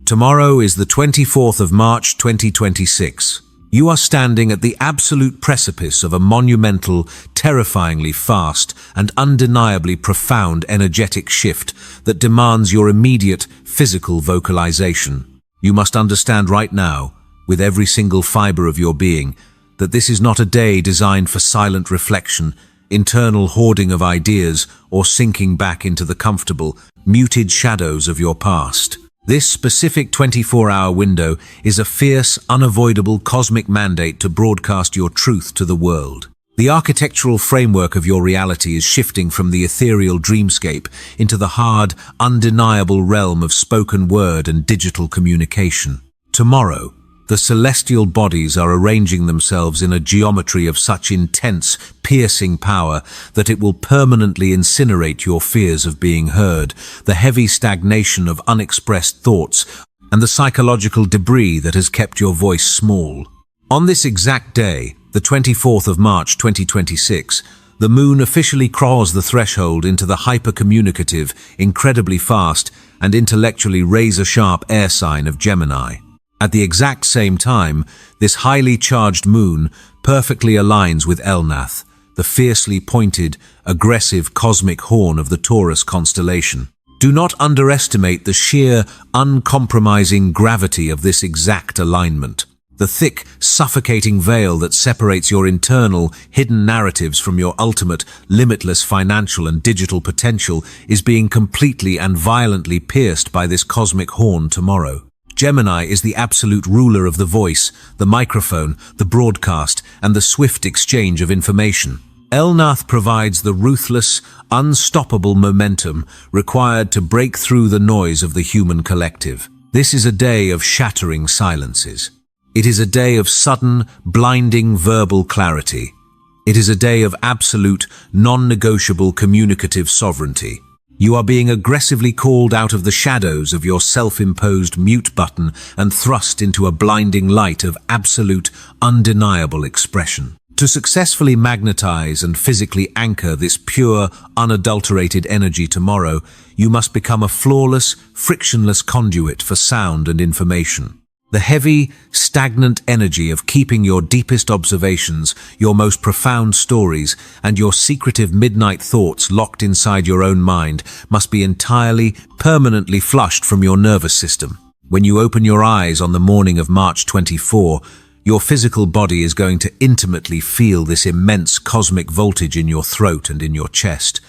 Tomorrow is the 24th of March 2026. You are standing at the absolute precipice of a monumental, terrifyingly fast, and undeniably profound energetic shift that demands your immediate physical vocalization. You must understand right now, with every single fiber of your being, that this is not a day designed for silent reflection, internal hoarding of ideas, or sinking back into the comfortable, muted shadows of your past. This specific 24-hour window is a fierce, unavoidable cosmic mandate to broadcast your truth to the world. The architectural framework of your reality is shifting from the ethereal dreamscape into the hard, undeniable realm of spoken word and digital communication. Tomorrow, the celestial bodies are arranging themselves in a geometry of such intense, piercing power that it will permanently incinerate your fears of being heard, the heavy stagnation of unexpressed thoughts, and the psychological debris that has kept your voice small. On this exact day, the 24th of March 2026, the moon officially crosses the threshold into the hyper-communicative, incredibly fast, and intellectually razor-sharp air sign of Gemini. At the exact same time, this highly charged moon perfectly aligns with Elnath, the fiercely pointed, aggressive cosmic horn of the Taurus constellation. Do not underestimate the sheer, uncompromising gravity of this exact alignment. The thick, suffocating veil that separates your internal, hidden narratives from your ultimate, limitless financial and digital potential is being completely and violently pierced by this cosmic horn tomorrow. Gemini is the absolute ruler of the voice, the microphone, the broadcast, and the swift exchange of information. Elnath provides the ruthless, unstoppable momentum required to break through the noise of the human collective. This is a day of shattering silences. It is a day of sudden, blinding verbal clarity. It is a day of absolute, non-negotiable communicative sovereignty. You are being aggressively called out of the shadows of your self-imposed mute button and thrust into a blinding light of absolute, undeniable expression. To successfully magnetize and physically anchor this pure, unadulterated energy tomorrow, you must become a flawless, frictionless conduit for sound and information. The heavy, stagnant energy of keeping your deepest observations, your most profound stories, and your secretive midnight thoughts locked inside your own mind must be entirely, permanently flushed from your nervous system. When you open your eyes on the morning of March 24, your physical body is going to intimately feel this immense cosmic voltage in your throat and in your chest.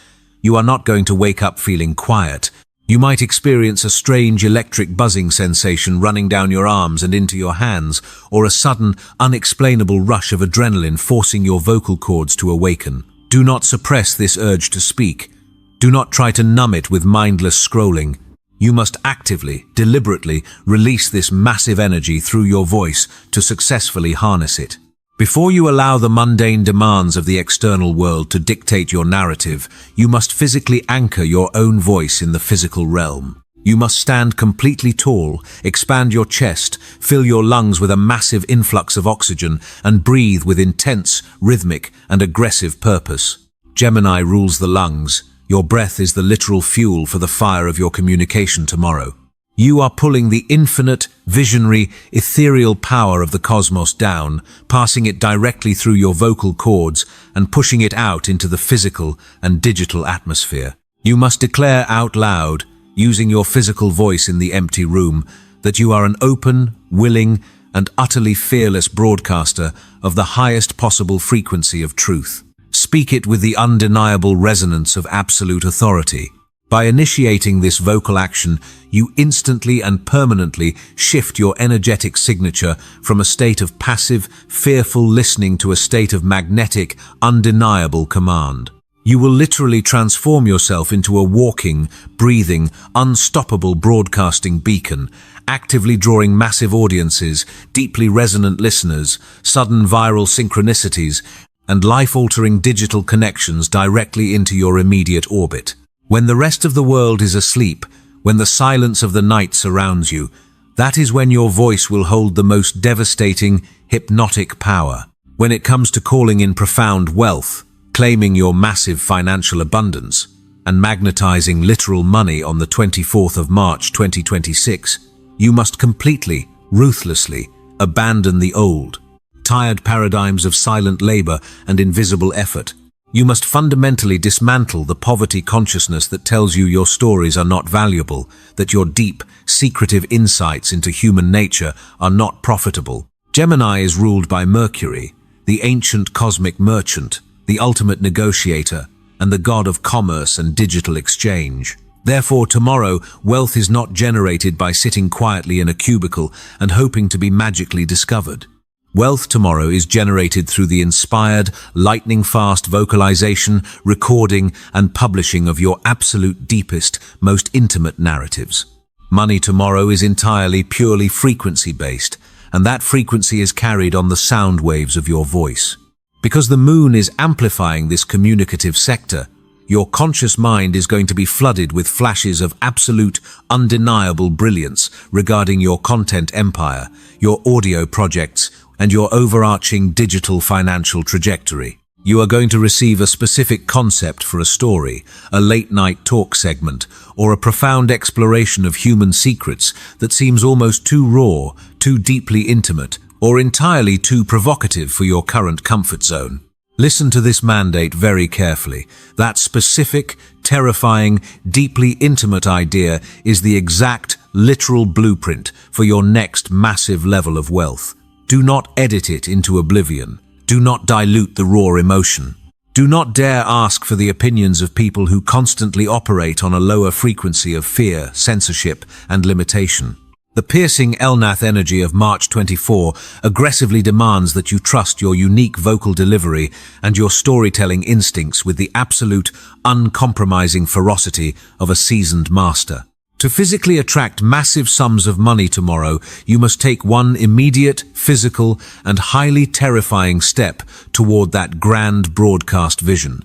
You are not going to wake up feeling quiet. You might experience a strange electric buzzing sensation running down your arms and into your hands, or a sudden, unexplainable rush of adrenaline forcing your vocal cords to awaken. Do not suppress this urge to speak. Do not try to numb it with mindless scrolling. You must actively, deliberately release this massive energy through your voice to successfully harness it. Before you allow the mundane demands of the external world to dictate your narrative, you must physically anchor your own voice in the physical realm. You must stand completely tall, expand your chest, fill your lungs with a massive influx of oxygen, and breathe with intense, rhythmic, and aggressive purpose. Gemini rules the lungs. Your breath is the literal fuel for the fire of your communication tomorrow. You are pulling the infinite, visionary, ethereal power of the cosmos down, passing it directly through your vocal cords and pushing it out into the physical and digital atmosphere. You must declare out loud, using your physical voice in the empty room, that you are an open, willing, and utterly fearless broadcaster of the highest possible frequency of truth. Speak it with the undeniable resonance of absolute authority. By initiating this vocal action, you instantly and permanently shift your energetic signature from a state of passive, fearful listening to a state of magnetic, undeniable command. You will literally transform yourself into a walking, breathing, unstoppable broadcasting beacon, actively drawing massive audiences, deeply resonant listeners, sudden viral synchronicities, and life-altering digital connections directly into your immediate orbit. When the rest of the world is asleep, when the silence of the night surrounds you, that is when your voice will hold the most devastating, hypnotic power. When it comes to calling in profound wealth, claiming your massive financial abundance, and magnetizing literal money on the 24th of March 2026, You must completely, ruthlessly, abandon the old, tired paradigms of silent labor and invisible effort. You must fundamentally dismantle the poverty consciousness that tells you your stories are not valuable, that your deep, secretive insights into human nature are not profitable. Gemini is ruled by Mercury, the ancient cosmic merchant, the ultimate negotiator, and the god of commerce and digital exchange. Therefore, tomorrow, wealth is not generated by sitting quietly in a cubicle and hoping to be magically discovered. Wealth tomorrow is generated through the inspired, lightning-fast vocalization, recording, and publishing of your absolute deepest, most intimate narratives. Money tomorrow is entirely, purely frequency-based, and that frequency is carried on the sound waves of your voice. Because the moon is amplifying this communicative sector, your conscious mind is going to be flooded with flashes of absolute, undeniable brilliance regarding your content empire, your audio projects, and your overarching digital financial trajectory. You are going to receive a specific concept for a story, a late-night talk segment, or a profound exploration of human secrets that seems almost too raw, too deeply intimate, or entirely too provocative for your current comfort zone. Listen to this mandate very carefully. That specific, terrifying, deeply intimate idea is the exact, literal blueprint for your next massive level of wealth. Do not edit it into oblivion. Do not dilute the raw emotion. Do not dare ask for the opinions of people who constantly operate on a lower frequency of fear, censorship, and limitation. The piercing Elnath energy of March 24 aggressively demands that you trust your unique vocal delivery and your storytelling instincts with the absolute, uncompromising ferocity of a seasoned master. To physically attract massive sums of money tomorrow, you must take one immediate, physical, and highly terrifying step toward that grand broadcast vision.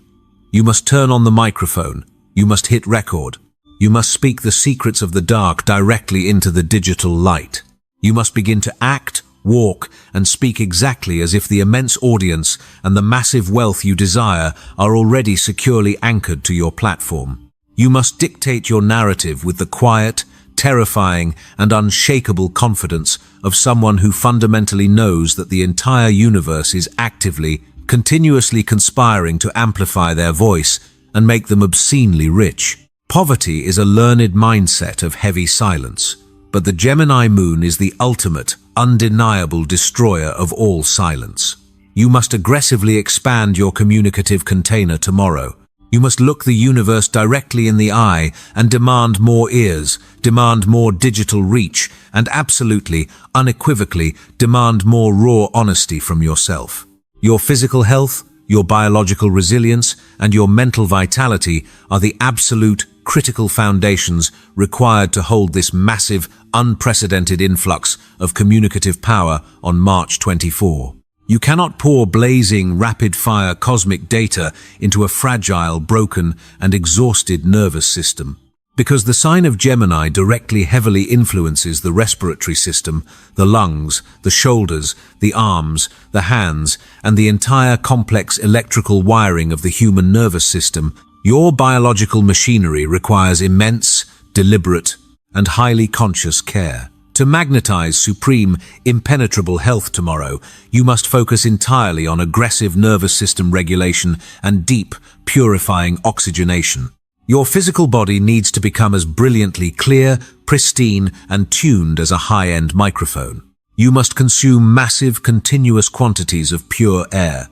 You must turn on the microphone. You must hit record. You must speak the secrets of the dark directly into the digital light. You must begin to act, walk, and speak exactly as if the immense audience and the massive wealth you desire are already securely anchored to your platform. You must dictate your narrative with the quiet, terrifying, and unshakable confidence of someone who fundamentally knows that the entire universe is actively, continuously conspiring to amplify their voice and make them obscenely rich. Poverty is a learned mindset of heavy silence, but the Gemini moon is the ultimate, undeniable destroyer of all silence. You must aggressively expand your communicative container tomorrow. You must look the universe directly in the eye and demand more ears, demand more digital reach, and absolutely, unequivocally, demand more raw honesty from yourself. Your physical health, your biological resilience, and your mental vitality are the absolute, critical foundations required to hold this massive, unprecedented influx of communicative power on March 24. You cannot pour blazing, rapid-fire cosmic data into a fragile, broken, and exhausted nervous system. Because the sign of Gemini directly heavily influences the respiratory system, the lungs, the shoulders, the arms, the hands, and the entire complex electrical wiring of the human nervous system, your biological machinery requires immense, deliberate, and highly conscious care. To magnetize supreme, impenetrable health tomorrow, you must focus entirely on aggressive nervous system regulation and deep, purifying oxygenation. Your physical body needs to become as brilliantly clear, pristine, and tuned as a high-end microphone. You must consume massive, continuous quantities of pure air.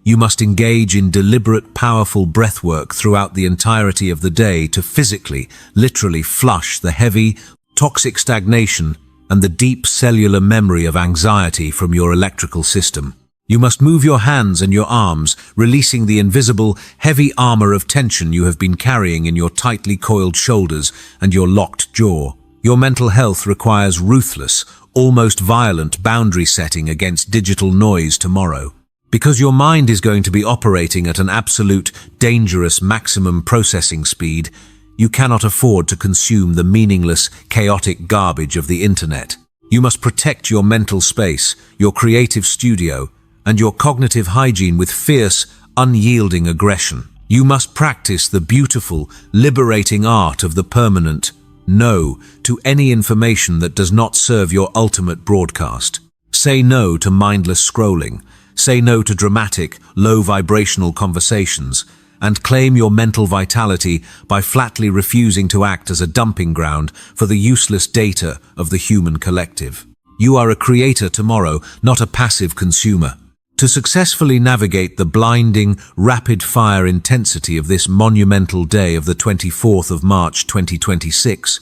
You must engage in deliberate, powerful breathwork throughout the entirety of the day to physically, literally flush the heavy, toxic stagnation and the deep cellular memory of anxiety from your electrical system. You must move your hands and your arms, releasing the invisible, heavy armor of tension you have been carrying in your tightly coiled shoulders and your locked jaw. Your mental health requires ruthless, almost violent boundary setting against digital noise tomorrow. Because your mind is going to be operating at an absolute, dangerous maximum processing speed, you cannot afford to consume the meaningless, chaotic garbage of the internet. You must protect your mental space, your creative studio, and your cognitive hygiene with fierce, unyielding aggression. You must practice the beautiful, liberating art of the permanent, No to any information that does not serve your ultimate broadcast. Say no to mindless scrolling. Say no to dramatic, low-vibrational conversations, and claim your mental vitality by flatly refusing to act as a dumping ground for the useless data of the human collective. You are a creator tomorrow, not a passive consumer. To successfully navigate the blinding, rapid-fire intensity of this monumental day of the 24th of March 2026,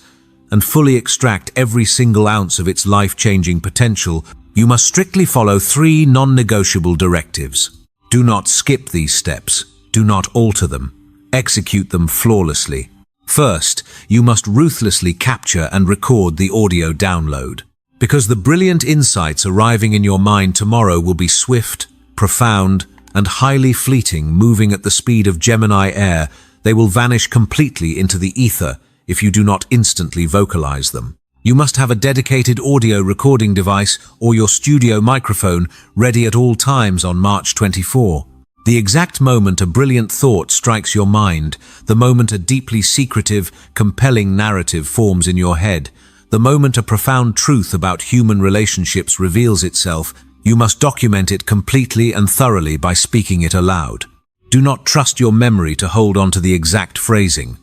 and fully extract every single ounce of its life-changing potential, you must strictly follow 3 non-negotiable directives. Do not skip these steps. Do not alter them. Execute them flawlessly. First, you must ruthlessly capture and record the audio download. Because the brilliant insights arriving in your mind tomorrow will be swift, profound, and highly fleeting, moving at the speed of Gemini air, they will vanish completely into the ether if you do not instantly vocalize them. You must have a dedicated audio recording device or your studio microphone ready at all times on March 24. The exact moment a brilliant thought strikes your mind, the moment a deeply secretive, compelling narrative forms in your head, the moment a profound truth about human relationships reveals itself, you must document it completely and thoroughly by speaking it aloud. Do not trust your memory to hold on to the exact phrasing.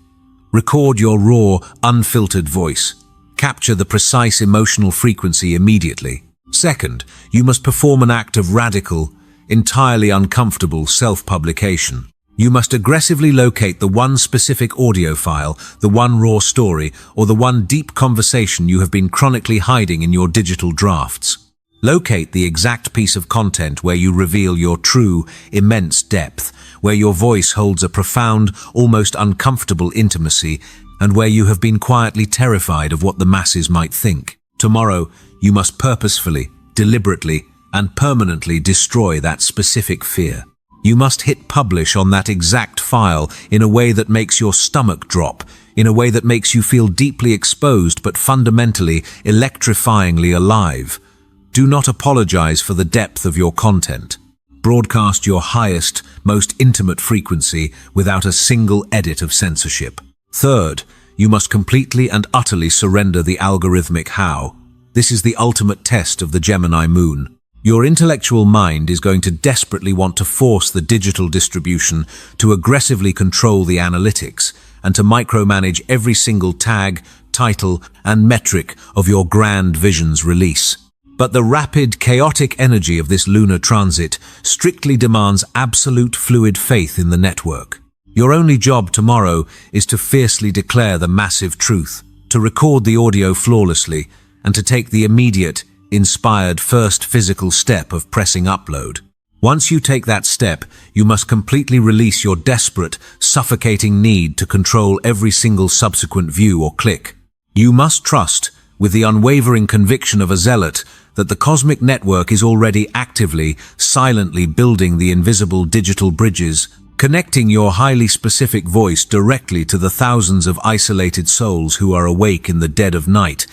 Record your raw, unfiltered voice. Capture the precise emotional frequency immediately. Second, you must perform an act of radical, entirely uncomfortable self-publication. You must aggressively locate the one specific audio file, the one raw story, or the one deep conversation you have been chronically hiding in your digital drafts. Locate the exact piece of content where you reveal your true, immense depth, where your voice holds a profound, almost uncomfortable intimacy, and where you have been quietly terrified of what the masses might think. Tomorrow, you must purposefully, deliberately, and permanently destroy that specific fear. You must hit publish on that exact file in a way that makes your stomach drop, in a way that makes you feel deeply exposed but fundamentally, electrifyingly alive. Do not apologize for the depth of your content. Broadcast your highest, most intimate frequency without a single edit of censorship. Third, you must completely and utterly surrender the algorithmic how. This is the ultimate test of the Gemini moon. Your intellectual mind is going to desperately want to force the digital distribution, to aggressively control the analytics, and to micromanage every single tag, title, and metric of your grand vision's release. But the rapid, chaotic energy of this lunar transit strictly demands absolute fluid faith in the network. Your only job tomorrow is to fiercely declare the massive truth, to record the audio flawlessly, and to take the immediate, inspired first physical step of pressing upload. Once you take that step, you must completely release your desperate, suffocating need to control every single subsequent view or click. You must trust, with the unwavering conviction of a zealot, that the cosmic network is already actively, silently building the invisible digital bridges, connecting your highly specific voice directly to the thousands of isolated souls who are awake in the dead of night,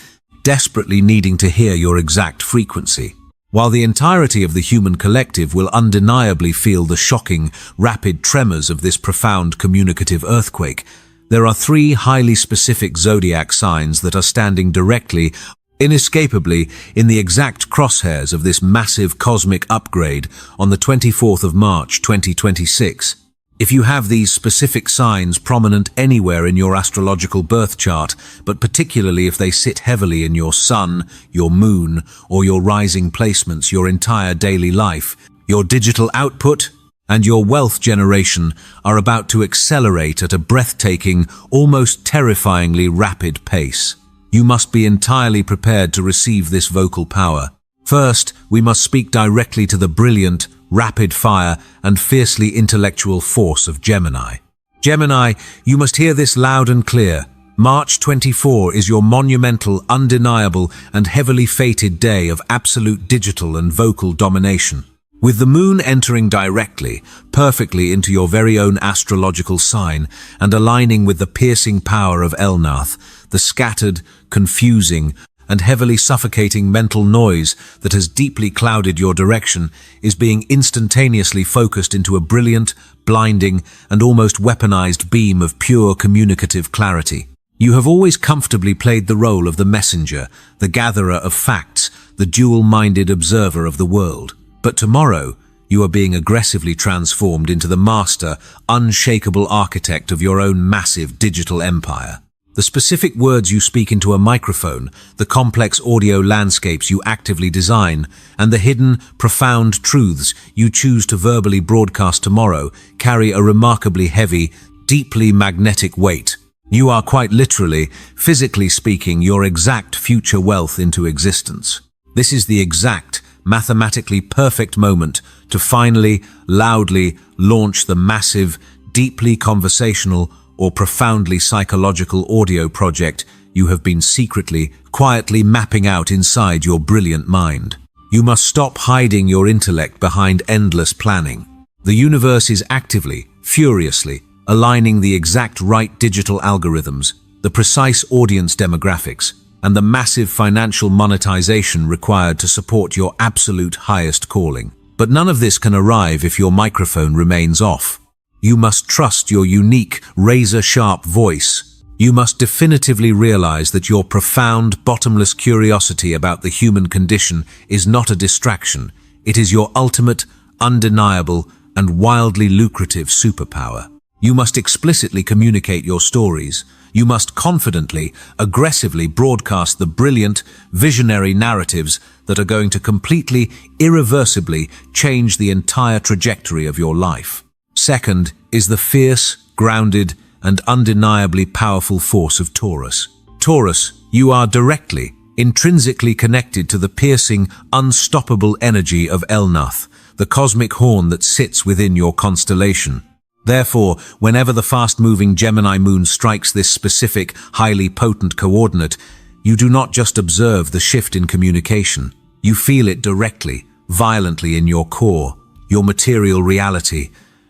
desperately needing to hear your exact frequency. While the entirety of the human collective will undeniably feel the shocking, rapid tremors of this profound communicative earthquake, there are 3 highly specific zodiac signs that are standing directly, inescapably, in the exact crosshairs of this massive cosmic upgrade on the 24th of March 2026. If you have these specific signs prominent anywhere in your astrological birth chart, but particularly if they sit heavily in your sun, your moon, or your rising placements your entire daily life, your digital output and your wealth generation are about to accelerate at a breathtaking, almost terrifyingly rapid pace. You must be entirely prepared to receive this vocal power. First, we must speak directly to the brilliant, rapid-fire, and fiercely intellectual force of Gemini. Gemini, you must hear this loud and clear. March 24 is your monumental, undeniable, and heavily fated day of absolute digital and vocal domination. With the moon entering directly, perfectly into your very own astrological sign, and aligning with the piercing power of Elnath, the scattered, confusing, and heavily suffocating mental noise that has deeply clouded your direction is being instantaneously focused into a brilliant, blinding, and almost weaponized beam of pure communicative clarity. You have always comfortably played the role of the messenger, the gatherer of facts, the dual-minded observer of the world. But tomorrow, you are being aggressively transformed into the master, unshakable architect of your own massive digital empire. The specific words you speak into a microphone, the complex audio landscapes you actively design, and the hidden, profound truths you choose to verbally broadcast tomorrow carry a remarkably heavy, deeply magnetic weight. You are quite literally, physically speaking, your exact future wealth into existence. This is the exact, mathematically perfect moment to finally, loudly launch the massive, deeply conversational or profoundly psychological audio project you have been secretly, quietly mapping out inside your brilliant mind. You must stop hiding your intellect behind endless planning. The universe is actively, furiously, aligning the exact right digital algorithms, the precise audience demographics, and the massive financial monetization required to support your absolute highest calling. But none of this can arrive if your microphone remains off. You must trust your unique, razor-sharp voice. You must definitively realize that your profound, bottomless curiosity about the human condition is not a distraction. It is your ultimate, undeniable, and wildly lucrative superpower. You must explicitly communicate your stories. You must confidently, aggressively broadcast the brilliant, visionary narratives that are going to completely, irreversibly change the entire trajectory of your life. Second is the fierce, grounded, and undeniably powerful force of Taurus. Taurus, you are directly, intrinsically connected to the piercing, unstoppable energy of Elnath, the cosmic horn that sits within your constellation. Therefore, whenever the fast-moving Gemini moon strikes this specific, highly potent coordinate, you do not just observe the shift in communication. You feel it directly, violently in your core, your material reality,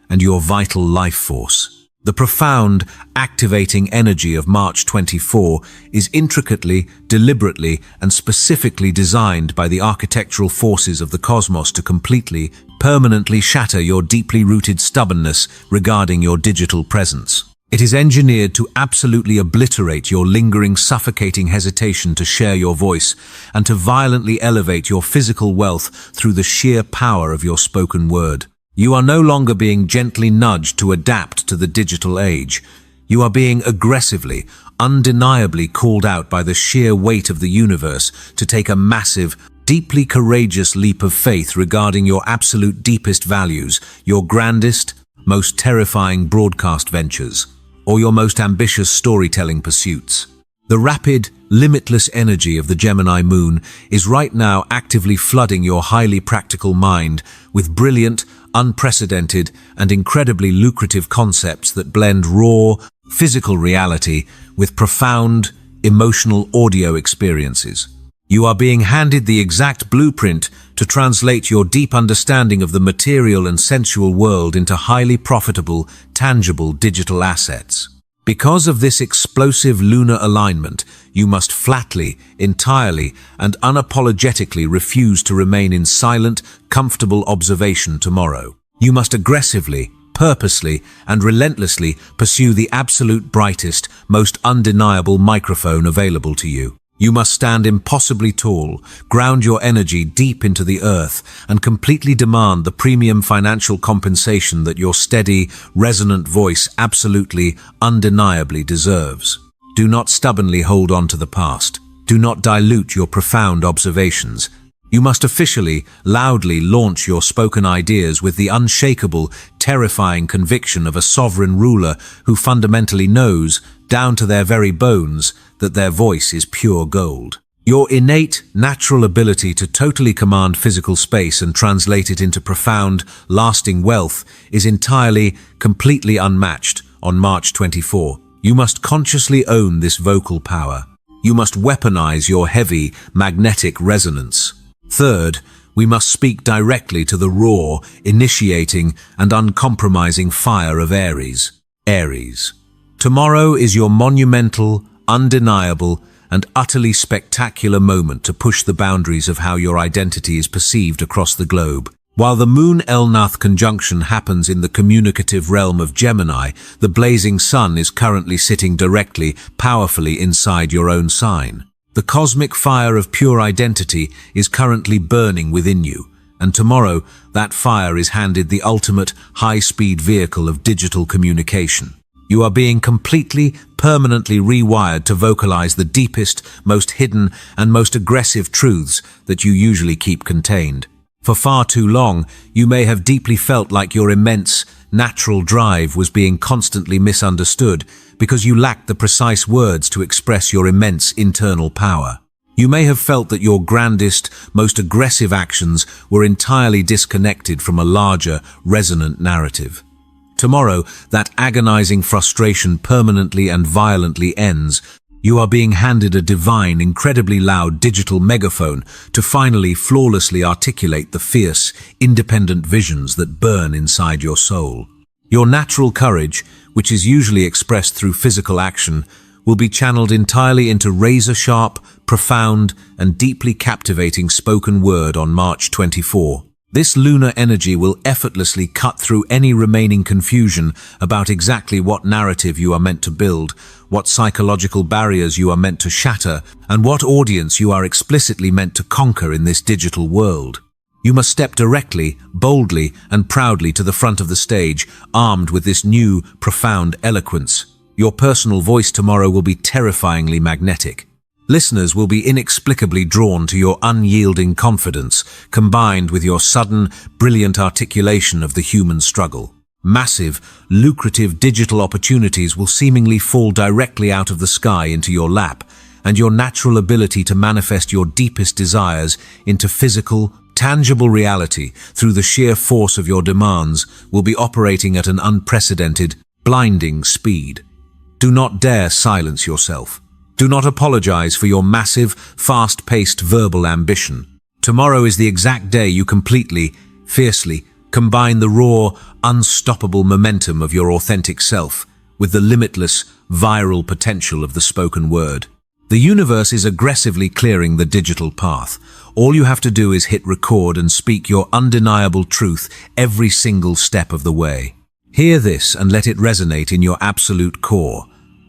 and your vital life force. The profound, activating energy of March 24 is intricately, deliberately, and specifically designed by the architectural forces of the cosmos to completely, permanently shatter your deeply rooted stubbornness regarding your digital presence. It is engineered to absolutely obliterate your lingering, suffocating hesitation to share your voice and to violently elevate your physical wealth through the sheer power of your spoken word. You are no longer being gently nudged to adapt to the digital age. You are being aggressively, undeniably called out by the sheer weight of the universe to take a massive, deeply courageous leap of faith regarding your absolute deepest values, your grandest, most terrifying broadcast ventures, or your most ambitious storytelling pursuits. The rapid, limitless energy of the Gemini moon is right now actively flooding your highly practical mind with brilliant, unprecedented, and incredibly lucrative concepts that blend raw, physical reality with profound, emotional audio experiences. You are being handed the exact blueprint to translate your deep understanding of the material and sensual world into highly profitable, tangible digital assets. Because of this explosive lunar alignment, you must flatly, entirely, and unapologetically refuse to remain in silent, comfortable observation tomorrow. You must aggressively, purposely, and relentlessly pursue the absolute brightest, most undeniable microphone available to you. You must stand impossibly tall, ground your energy deep into the earth, and completely demand the premium financial compensation that your steady, resonant voice absolutely, undeniably deserves. Do not stubbornly hold on to the past. Do not dilute your profound observations. You must officially, loudly launch your spoken ideas with the unshakable, terrifying conviction of a sovereign ruler who fundamentally knows, down to their very bones, that their voice is pure gold. Your innate, natural ability to totally command physical space and translate it into profound, lasting wealth is entirely, completely unmatched on March 24. You must consciously own this vocal power. You must weaponize your heavy, magnetic resonance. Third, we must speak directly to the raw, initiating, and uncompromising fire of Aries. Aries. Tomorrow is your monumental, undeniable, and utterly spectacular moment to push the boundaries of how your identity is perceived across the globe. While the Moon Elnath conjunction happens in the communicative realm of Gemini, the blazing sun is currently sitting directly, powerfully inside your own sign. The cosmic fire of pure identity is currently burning within you, and tomorrow that fire is handed the ultimate high-speed vehicle of digital communication. You are being completely, permanently rewired to vocalize the deepest, most hidden, and most aggressive truths that you usually keep contained. For far too long, you may have deeply felt like your immense, natural drive was being constantly misunderstood because you lacked the precise words to express your immense internal power. You may have felt that your grandest, most aggressive actions were entirely disconnected from a larger, resonant narrative. Tomorrow, that agonizing frustration permanently and violently ends. You are being handed a divine, incredibly loud digital megaphone to finally flawlessly articulate the fierce, independent visions that burn inside your soul. Your natural courage, which is usually expressed through physical action, will be channeled entirely into razor-sharp, profound, and deeply captivating spoken word on March 24. This lunar energy will effortlessly cut through any remaining confusion about exactly what narrative you are meant to build, what psychological barriers you are meant to shatter, and what audience you are explicitly meant to conquer in this digital world. You must step directly, boldly, and proudly to the front of the stage, armed with this new, profound eloquence. Your personal voice tomorrow will be terrifyingly magnetic. Listeners will be inexplicably drawn to your unyielding confidence, combined with your sudden, brilliant articulation of the human struggle. Massive, lucrative digital opportunities will seemingly fall directly out of the sky into your lap, and your natural ability to manifest your deepest desires into physical, tangible reality through the sheer force of your demands will be operating at an unprecedented, blinding speed. Do not dare silence yourself. Do not apologize for your massive, fast-paced verbal ambition. Tomorrow is the exact day you completely, fiercely, combine the raw, unstoppable momentum of your authentic self with the limitless, viral potential of the spoken word. The universe is aggressively clearing the digital path. All you have to do is hit record and speak your undeniable truth every single step of the way. Hear this and let it resonate in your absolute core.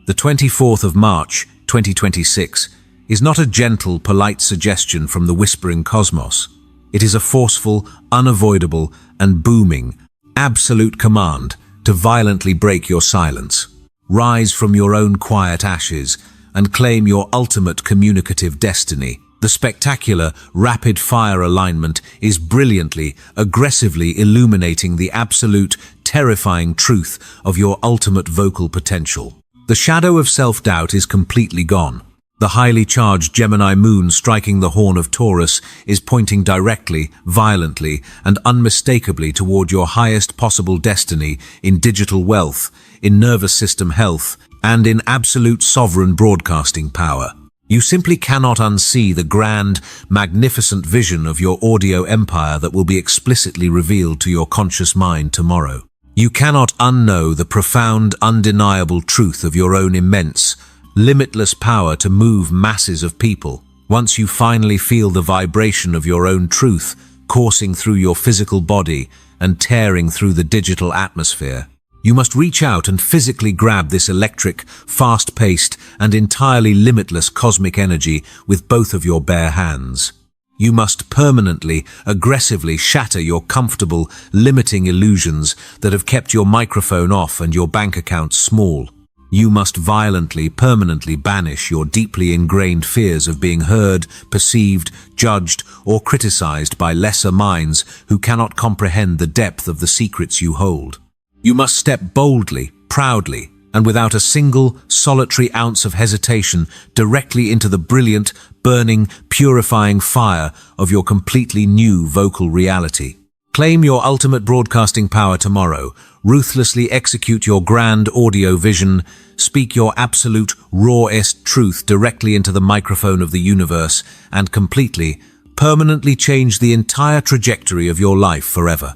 The 24th of March, 2026 is not a gentle, polite suggestion from the whispering cosmos. It is a forceful, unavoidable, and booming, absolute command to violently break your silence. Rise from your own quiet ashes and claim your ultimate communicative destiny. The spectacular, rapid-fire alignment is brilliantly, aggressively illuminating the absolute, terrifying truth of your ultimate vocal potential. The shadow of self-doubt is completely gone. The highly charged Gemini moon striking the horn of Taurus is pointing directly, violently, and unmistakably toward your highest possible destiny in digital wealth, in nervous system health, and in absolute sovereign broadcasting power. You simply cannot unsee the grand, magnificent vision of your audio empire that will be explicitly revealed to your conscious mind tomorrow. You cannot unknow the profound, undeniable truth of your own immense, limitless power to move masses of people. Once you finally feel the vibration of your own truth coursing through your physical body and tearing through the digital atmosphere, you must reach out and physically grab this electric, fast-paced, and entirely limitless cosmic energy with both of your bare hands. You must permanently, aggressively shatter your comfortable, limiting illusions that have kept your microphone off and your bank account small. You must violently, permanently banish your deeply ingrained fears of being heard, perceived, judged, or criticized by lesser minds who cannot comprehend the depth of the secrets you hold. You must step boldly, proudly, and without a single, solitary ounce of hesitation directly into the brilliant, burning, purifying fire of your completely new vocal reality. Claim your ultimate broadcasting power tomorrow, ruthlessly execute your grand audio vision, speak your absolute, rawest truth directly into the microphone of the universe, and completely, permanently change the entire trajectory of your life forever.